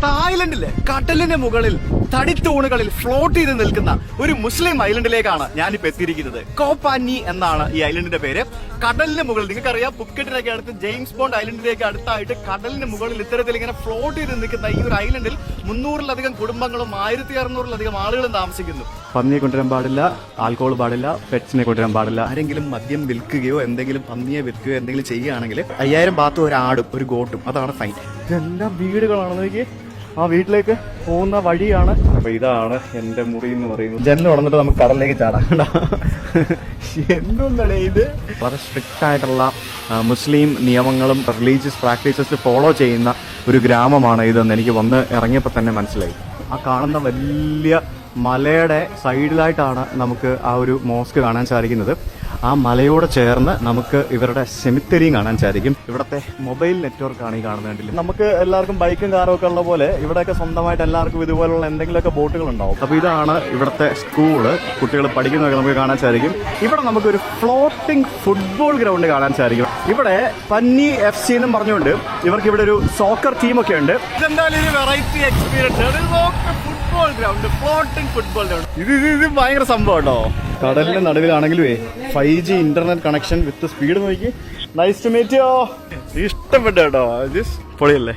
തായ്ലൻഡിലെ കടലിന് മുകളിൽ തടിത്തൂണുകളിൽ ഫ്ലോട്ട് ചെയ്ത് നിൽക്കുന്ന ഒരു മുസ്ലിം ഐലൻഡിലേക്കാണ് ഞാനിപ്പോ എത്തിയിരിക്കുന്നത്. കോ പാനി എന്നാണ് ഈ ഐലൻഡിന്റെ പേര്. കടലിന് മുകളിൽ നിങ്ങൾക്കറിയാം, പുക്കറ്റിനൊക്കെ അടുത്ത് ജെയിംസ് ബോണ്ട് ഐലൻഡിലേക്ക് അടുത്തായിട്ട് കടലിന് മുകളിൽ ഇത്തരത്തിൽ ഇങ്ങനെ ഫ്ലോട്ട് ചെയ്ത് നിൽക്കുന്ന ഈ ഒരു ഐലൻഡിൽ 300-ലധികം കുടുംബങ്ങളും 1600-ലധികം ആളുകളും താമസിക്കുന്നു. പന്നിയെ കൊണ്ടുവരാൻ പാടില്ല, ആൽക്കോൾ പാടില്ല, പെറ്റ്സിനെ കൊണ്ടുവരാൻ പാടില്ല. ആരെങ്കിലും മദ്യം വിൽക്കുകയോ എന്തെങ്കിലും പന്നിയെ വിൽക്കുകയോ എന്തെങ്കിലും ചെയ്യുകയാണെങ്കിൽ 5000 ബാത്തും ഒരു ആടും ഒരു ഗോട്ടും, അതാണ് ഫൈൻ. ഇതെല്ലാം വീടുകളാണെന്ന് നോക്കി. ആ വീട്ടിലേക്ക് പോകുന്ന വഴിയാണ്. അപ്പൊ ഇതാണ് എന്റെ മുറി എന്ന് പറയുന്നത്. ജനൽ ഉണർന്നിട്ട് നമുക്ക് കടലിലേക്ക് ചാടാം. എന്തൊന്നടേ ഇത്? വളരെ സ്ട്രിക്റ്റ് ആയിട്ടുള്ള മുസ്ലിം നിയമങ്ങളും റിലീജിയസ് പ്രാക്ടീസസ് ഫോളോ ചെയ്യുന്ന ഒരു ഗ്രാമമാണ് ഇതെന്ന് എനിക്ക് വന്ന് ഇറങ്ങിയപ്പോൾ തന്നെ മനസ്സിലായി. ആ കാണുന്ന വലിയ മലയുടെ സൈഡിലായിട്ടാണ് നമുക്ക് ആ ഒരു മോസ്ക് കാണാൻ സാധിക്കുന്നത്. ആ മലയോട് ചേർന്ന് നമുക്ക് ഇവരുടെ സെമിത്തേരിയും കാണാൻ സാധിക്കും. ഇവിടുത്തെ മൊബൈൽ നെറ്റ്വർക്കാണ് ഈ കാണുന്നത്. കണ്ടില്ല, നമുക്ക് എല്ലാവർക്കും ബൈക്കും കാറും ഒക്കെ ഉള്ള പോലെ ഇവിടെയൊക്കെ സ്വന്തമായിട്ട് എല്ലാവർക്കും ഇതുപോലുള്ള എന്തെങ്കിലുമൊക്കെ ബോട്ടുകൾ ഉണ്ടാവും. അപ്പൊ ഇതാണ് ഇവിടുത്തെ സ്കൂള്. കുട്ടികൾ പഠിക്കുന്നതൊക്കെ നമുക്ക് കാണാൻ സാധിക്കും. ഇവിടെ നമുക്കൊരു ഫ്ലോട്ടിംഗ് ഫുട്ബോൾ ഗ്രൗണ്ട് കാണാൻ സാധിക്കും. ഇവിടെ പന്നി FC എന്നും പറഞ്ഞുകൊണ്ട് ഇവർക്ക് ഇവിടെ ഒരു സോക്കർ ടീമൊക്കെ ഉണ്ട്. ഇതെന്തായാലും ഒരു വെറൈറ്റി എക്സ്പീരിയൻസ് ആണ്. Football ground, floating football ground. ഇത് ഭയങ്കര സംഭവം കേട്ടോ. കടലിന്റെ നടുവിലാണെങ്കിലും 5G internet connection with speed നോക്കി. Nice to meet you. ഇഷ്ടപ്പെട്ടു കേട്ടോ. പൊളിയല്ലേ?